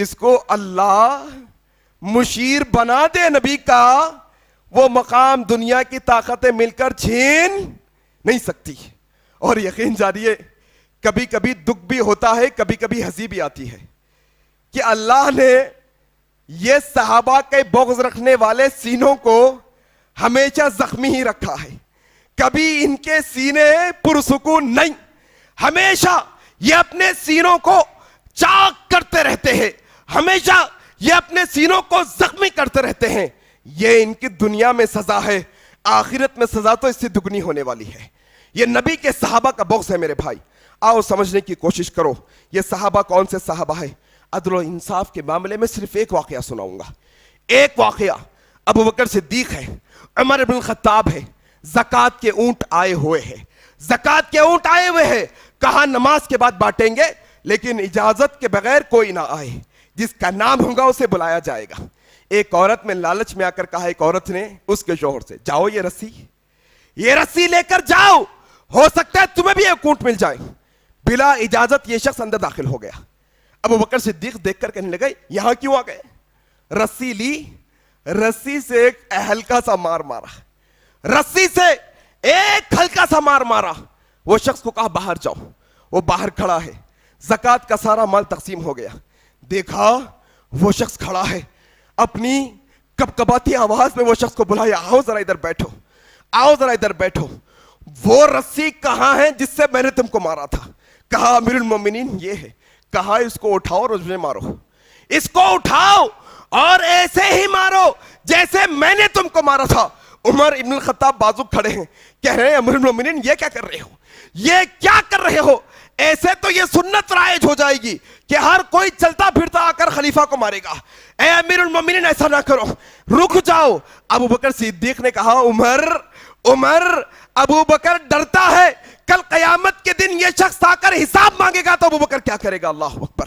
جس کو اللہ مشیر بنا دے نبی کا، وہ مقام دنیا کی طاقتیں مل کر چھین نہیں سکتی. اور یقین جانیے کبھی کبھی دکھ بھی ہوتا ہے، کبھی کبھی ہنسی بھی آتی ہے کہ اللہ نے یہ صحابہ کے بغض رکھنے والے سینوں کو ہمیشہ زخمی ہی رکھا ہے. کبھی ان کے سینے پرسکون نہیں، ہمیشہ یہ اپنے سینوں کو چاک کرتے رہتے ہیں، ہمیشہ یہ اپنے سینوں کو زخمی کرتے رہتے ہیں. یہ ان کی دنیا میں سزا ہے، آخرت میں سزا تو اس سے دگنی ہونے والی ہے. یہ نبی کے صحابہ کا بغض ہے میرے بھائی. آؤ سمجھنے کی کوشش کرو یہ صحابہ کون سے صحابہ ہے. عدل و انصاف کے معاملے میں صرف ایک واقعہ سناؤں گا. ایک واقعہ ابو بکر صدیق ہے، عمر بن الخطاب ہے. زکوٰۃ کے اونٹ آئے ہوئے ہیں، زکوٰۃ کے اونٹ آئے ہوئے ہیں. کہا نماز کے بعد بانٹیں گے لیکن اجازت کے بغیر کوئی نہ آئے، جس کا نام ہوگا اسے بلایا جائے گا. ایک عورت میں لالچ میں آ کر کہا، ایک عورت نے اس کے شوہر سے، جاؤ یہ رسی لے کر جاؤ، ہو سکتا ہے تمہیں بھی ایک اونٹ مل جائے. بلا اجازت یہ شخص اندر داخل ہو گیا. ابو بکر صدیق دیکھ کر کہنے لگے یہاں کیوں آ گئے؟ رسی لی، رسی سے ایک ہلکا سا مار مارا، رسی سے ایک ہلکا سا مار مارا. وہ شخص کو کہا باہر جاؤ. وہ باہر کھڑا ہے. زکوٰۃ کا سارا مال تقسیم ہو گیا. دیکھا وہ شخص کھڑا ہے، اپنی کپکپاتی آواز میں وہ شخص کو بلایا، آؤ ذرا ادھر بیٹھو، آؤ ذرا ادھر بیٹھو. وہ رسی کہاں ہے جس سے میں نے تم کو مارا تھا؟ کہا امیر المومنین یہ ہے. کہا اس کو اٹھاؤ اور مجھے مارو، اس کو اٹھاؤ اور ایسے ہی مارو جیسے میں نے تم کو مارا تھا. عمر ابن الخطاب بازو کھڑے ہیں، کہہ رہے ہیں امیر المومنین یہ کیا کر رہے ہو، یہ کیا کر رہے ہو؟ ایسے تو یہ سنت رائج ہو جائے گی کہ ہر کوئی چلتا پھرتا آ کر خلیفہ کو مارے گا. اے امیر المومنین ایسا نہ کرو، رک جاؤ. ابو بکر صدیق نے کہا عمر ابو بکر ڈرتا ہے کل قیامت کے دن یہ شخص آ کر حساب مانگے گا تو ابو بکر کیا کرے گا؟ اللہ اکبر.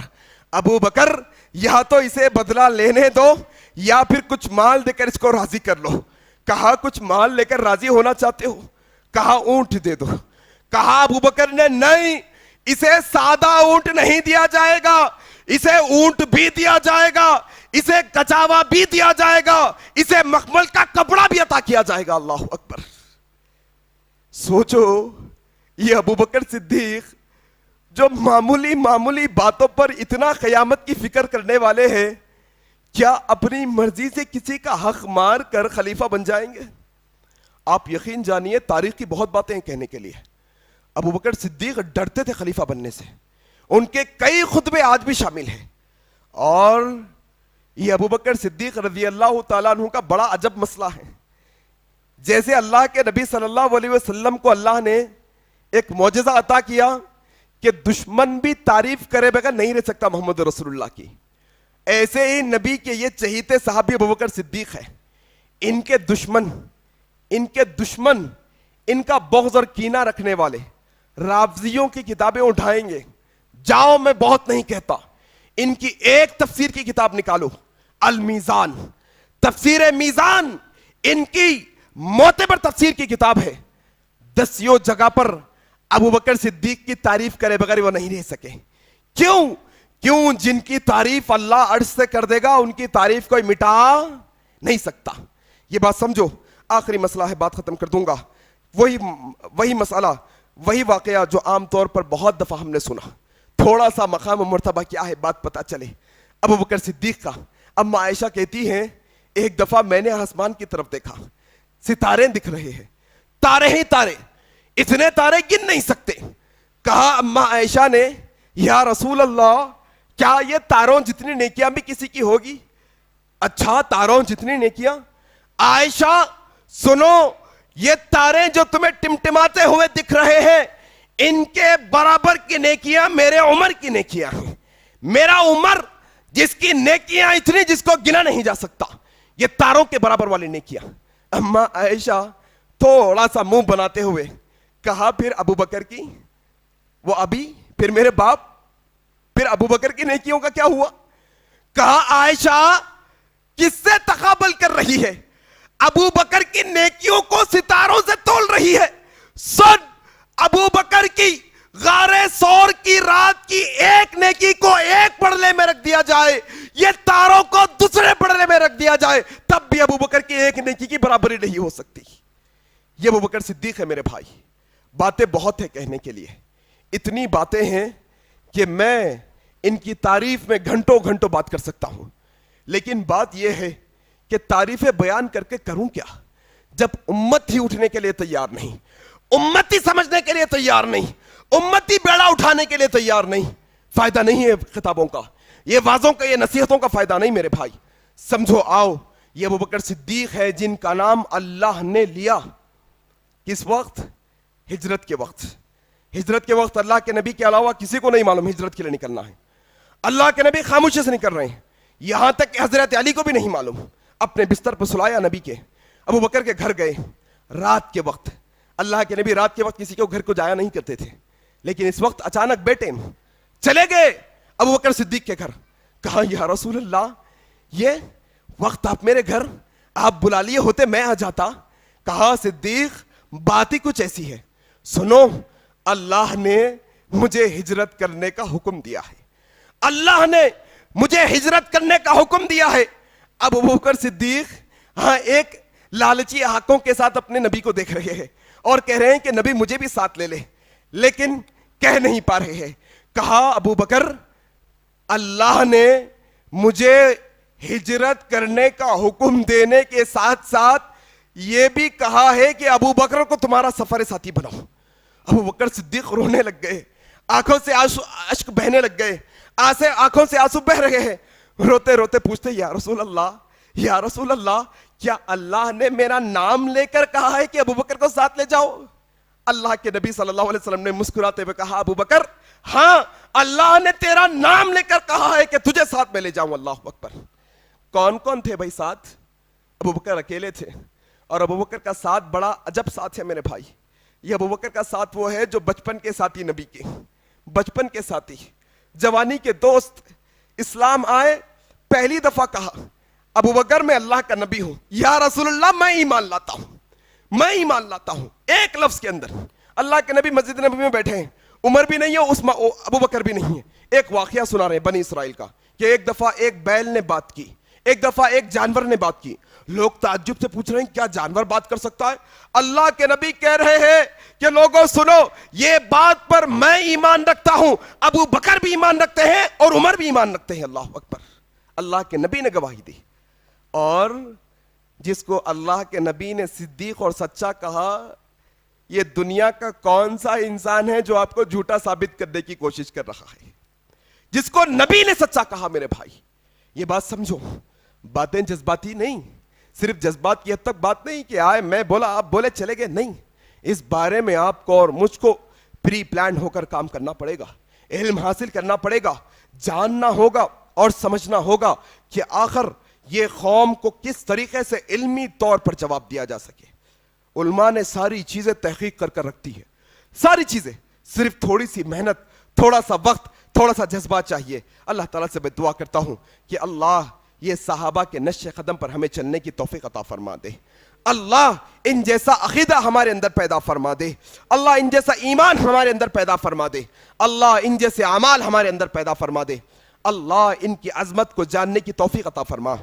ابو بکر یا تو اسے بدلہ لینے دو یا پھر کچھ مال دے کر اس کو راضی کر لو. کہا کچھ مال لے کر راضی ہونا چاہتے ہو؟ کہا اونٹ دے دو. کہا ابو بکر نے نہیں، اسے سادہ اونٹ نہیں دیا جائے گا، اسے اونٹ بھی دیا جائے گا، اسے کچاوا بھی دیا جائے گا، اسے مخمل کا کپڑا بھی عطا کیا جائے گا. اللہ اکبر. سوچو یہ ابو بکر صدیق جو معمولی باتوں پر اتنا قیامت کی فکر کرنے والے ہیں، کیا اپنی مرضی سے کسی کا حق مار کر خلیفہ بن جائیں گے؟ آپ یقین جانیے تاریخ کی بہت باتیں کہنے کے لیے. ابو بکر صدیق ڈرتے تھے خلیفہ بننے سے، ان کے کئی خطبے آج بھی شامل ہیں. اور یہ ابو بکر صدیق رضی اللہ تعالیٰ عنہ کا بڑا عجب مسئلہ ہے. جیسے اللہ کے نبی صلی اللہ علیہ وسلم کو اللہ نے ایک معجزہ عطا کیا کہ دشمن بھی تعریف کرے بغیر نہیں رہ سکتا محمد رسول اللہ کی، ایسے ہی نبی کے یہ چہیتے صحابی ابو بکر صدیق ہیں. ان کے دشمن ان کا بغض اور کینہ رکھنے والے رافضیوں کی کتابیں اٹھائیں گے. جاؤ میں بہت نہیں کہتا، ان کی ایک تفسیر کی کتاب نکالو، المیزان، تفسیر میزان ان کی معتبر تفسیر کی کتاب ہے. دسیوں جگہ پر ابو بکر صدیق کی تعریف کرے بغیر وہ نہیں رہ سکے. کیوں؟ جن کی تعریف اللہ عرش سے کر دے گا ان کی تعریف کوئی مٹا نہیں سکتا. یہ بات سمجھو. آخری مسئلہ ہے، بات ختم کر دوں گا. وہی مسئلہ، وہی واقعہ جو عام طور پر بہت دفعہ ہم نے سنا. تھوڑا سا مقام و مرتبہ کیا ہے بات پتہ چلے. ابو بکر صدیق کا اما عائشہ کہتی ہیں ایک دفعہ میں نے آسمان کی طرف دیکھا، ستارے دکھ رہے ہیں، تارے ہی تارے، اتنے تارے گن نہیں سکتے. کہا اما عائشہ نے یا رسول اللہ کیا یہ تاروں جتنی نیکیاں بھی کسی کی ہوگی؟ اچھا تاروں جتنی نیکیاں؟ عائشہ سنو، یہ تارے جو تمہیں ٹمٹماتے ہوئے دکھ رہے ہیں ان کے برابر کی نیکیاں میرے عمر کی نیکیاں ہیں. میرا عمر جس کی نیکیاں اتنی جس کو گنا نہیں جا سکتا، یہ تاروں کے برابر والی نیکیاں. اما عائشہ تھوڑا سا منہ بناتے ہوئے کہا پھر ابو بکر کی، وہ ابھی، پھر میرے باپ، پھر ابو بکر کی نیکیوں کا کیا ہوا؟ کہا عائشہ کس سے تقابل کر رہی ہے؟ ابو بکر کی نیکیوں کو ستاروں سے تول رہی ہے. سن، ابو بکر کی غار سور کی رات کی ایک نیکی کو ایک پڑھنے میں رکھ دیا جائے، یہ تاروں کو دوسرے پڑھنے میں رکھ دیا جائے تب بھی ابو بکر کی ایک نیکی کی برابری نہیں ہو سکتی. یہ ابو بکر صدیق ہے میرے بھائی. باتیں بہت ہیں کہنے کے لیے, اتنی باتیں ہیں کہ میں ان کی تعریف میں گھنٹوں گھنٹوں بات کر سکتا ہوں, لیکن بات یہ ہے کہ تعریفیں بیان کر کے کروں کیا جب امت ہی اٹھنے کے لیے تیار نہیں, امت ہی سمجھنے کے لیے تیار نہیں, امت ہی بیڑا اٹھانے کے لیے تیار نہیں. فائدہ نہیں ہے خطابوں کا, یہ وعظوں کا, یہ نصیحتوں کا فائدہ نہیں میرے بھائی. سمجھو آؤ, یہ ابو بکر صدیق ہے جن کا نام اللہ نے لیا کس وقت؟ ہجرت کے وقت. ہجرت کے وقت اللہ کے نبی کے علاوہ کسی کو نہیں معلوم ہجرت کے لیے نکلنا ہے. اللہ کے نبی خاموشی سے نکل رہے ہیں, یہاں تک کہ حضرت علی کو بھی نہیں معلوم. اپنے بستر پر سلایا نبی کے, ابو بکر کے گھر گئے رات کے وقت. اللہ کے نبی رات کے وقت کسی کے گھر کو جایا نہیں کرتے تھے, لیکن اس وقت اچانک بیٹے چلے گئے ابو بکر صدیق کے گھر. کہا یا رسول اللہ, یہ وقت آپ میرے گھر آپ بلا لیے ہوتے میں آ جاتا. کہا صدیق بات ہی کچھ ایسی ہے, سنو اللہ نے مجھے ہجرت کرنے کا حکم دیا ہے, اللہ نے مجھے ہجرت کرنے کا حکم دیا ہے. اب ابو بکر صدیق ہاں ایک لالچی آنکھوں کے ساتھ اپنے نبی کو دیکھ رہے ہیں اور کہہ رہے ہیں کہ نبی مجھے بھی ساتھ لے لے, لیکن کہہ نہیں پا رہے ہیں. کہا ابو بکر اللہ نے مجھے ہجرت کرنے کا حکم دینے کے ساتھ ساتھ یہ بھی کہا ہے کہ ابو بکر کو تمہارا سفر ساتھی بناؤ. ابو بکر صدیق رونے لگ گئے, آنکھوں سے اشک بہنے لگ گئے, آنکھوں سے آنسو بہ رہے ہیں. روتے روتے پوچھتے یا رسول اللہ, یا رسول اللہ, کیا اللہ نے میرا نام لے کر کہا ہے کہ ابو بکر کو ساتھ لے جاؤ؟ اللہ کے نبی صلی اللہ علیہ وسلم نے مسکراتے ہوئے کہا ابو بکر ہاں اللہ نے تیرا نام لے کر کہا ہے کہ تجھے ساتھ میں لے جاؤں. اللہ اکبر. کون کون تھے بھائی ساتھ؟ ابو بکر اکیلے تھے, اور ابو بکر کا ساتھ بڑا عجب ساتھ ہے میرے بھائی. یہ ابو بکر کا ساتھ وہ ہے جو بچپن کے ساتھی نبی کے, بچپن کے ساتھی, جوانی کے دوست. اسلام آئے پہلی دفعہ کہا ابو بکر میں اللہ کا نبی ہوں. یا رسول اللہ میں ایمان لاتا ہوں, میں ایمان لاتا ہوں. ایک لفظ کے اندر اللہ کے نبی مسجد نبی میں بیٹھے ہیں, عمر بھی نہیں ہے, ابو بکر بھی نہیں ہے. ایک واقعہ سنا رہے ہیں بنی اسرائیل کا کہ ایک دفعہ ایک بیل نے بات کی, ایک دفعہ ایک جانور نے بات کی. لوگ تعجب سے پوچھ رہے ہیں کیا جانور بات کر سکتا ہے؟ اللہ کے نبی کہہ رہے ہیں کہ لوگوں سنو, یہ بات پر میں ایمان رکھتا ہوں, ابو بکر بھی ایمان رکھتے ہیں اور عمر بھی ایمان رکھتے ہیں. اللہ اکبر. اللہ کے نبی نے گواہی دی, اور جس کو اللہ کے نبی نے صدیق اور سچا کہا, یہ دنیا کا کون سا انسان ہے جو آپ کو جھوٹا ثابت کرنے کی کوشش کر رہا ہے؟ جس کو نبی نے سچا کہا میرے بھائی. یہ بات سمجھو, باتیں جذباتی نہیں, صرف جذبات کی حد تک بات نہیں کہ آئے میں بولا آپ بولے چلے گئے, نہیں. اس بارے میں آپ کو اور مجھ کو پری پلان ہو کر کام کرنا پڑے گا, علم حاصل کرنا پڑے گا, جاننا ہوگا اور سمجھنا ہوگا کہ آخر یہ قوم کو کس طریقے سے علمی طور پر جواب دیا جا سکے. علماء نے ساری چیزیں تحقیق کر کر رکھتی ہے, ساری چیزیں, صرف تھوڑی سی محنت, تھوڑا سا وقت, تھوڑا سا جذبات چاہیے. اللہ تعالیٰ سے میں دعا کرتا ہوں کہ اللہ یہ صحابہ کے نقش قدم پر ہمیں چلنے کی توفیق عطا فرما دے. اللہ ان جیسا عقیدہ ہمارے اندر پیدا فرما دے. اللہ ان جیسا ایمان ہمارے اندر پیدا فرما دے. اللہ ان جیسے اعمال ہمارے اندر پیدا فرما دے. اللہ ان کی عظمت کو جاننے کی توفیق عطا فرما.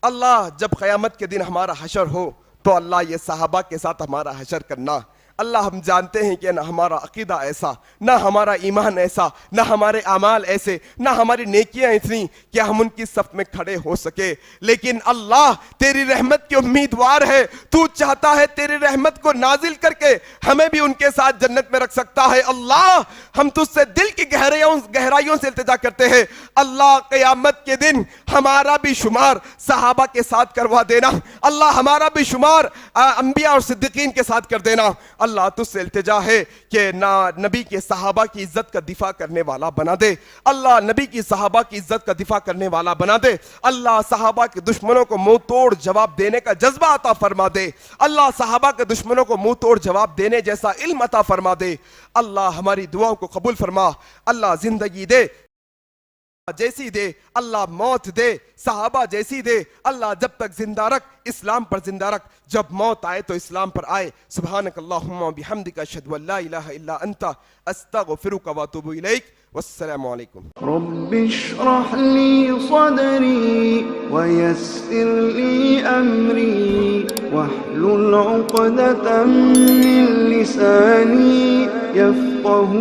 اللہ جب قیامت کے دن ہمارا حشر ہو تو اللہ یہ صحابہ کے ساتھ ہمارا حشر کرنا. اللہ ہم جانتے ہیں کہ نہ ہمارا عقیدہ ایسا, نہ ہمارا ایمان ایسا, نہ ہمارے اعمال ایسے, نہ ہماری نیکیاں اتنی کہ ہم ان کی صف میں کھڑے ہو سکے. لیکن اللہ تیری رحمت کے امیدوار ہے, تو چاہتا ہے تیری رحمت کو نازل کر کے ہمیں بھی ان کے ساتھ جنت میں رکھ سکتا ہے. اللہ ہم تجھ سے دل کی گہرائیوں سے التجا کرتے ہیں, اللہ قیامت کے دن ہمارا بھی شمار صحابہ کے ساتھ کروا دینا. اللہ ہمارا بھی شمار انبیاء اور صدیقین کے ساتھ کر دینا. اللہ تجھ سے التجا ہے کہ نبی کے صحابہ کی عزت کا دفاع کرنے والا بنا دے. اللہ نبی کی صحابہ کی عزت کا دفاع کرنے والا بنا دے. اللہ صحابہ کے دشمنوں کو منہ توڑ جواب دینے کا جذبہ عطا فرما دے. اللہ صحابہ کے دشمنوں کو منہ توڑ جواب دینے جیسا علم عطا فرما دے. اللہ ہماری دعاؤں کو قبول فرما. اللہ زندگی دے. جیسی دے اللہ موت دے، صحابہ جیسی دے اللہ جب تک زندہ رکھ، اسلام پر زندہ رکھ، جب موت آئے تو اسلام پر آئے۔ سبحانک اللہم و بحمدک اشہد ان لا الہ الا انت استغفرک و اتوب الیک، والسلام علیکم۔ رب اشرح لي صدري ويسر لي أمري واحلل عقدة من لساني يفقه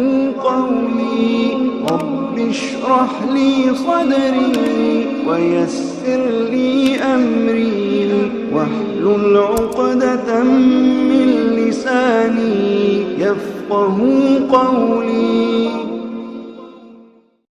قولي رب اشرح لي صدري ويسر لي أمري واحلل عقدة من لساني يفقه قولي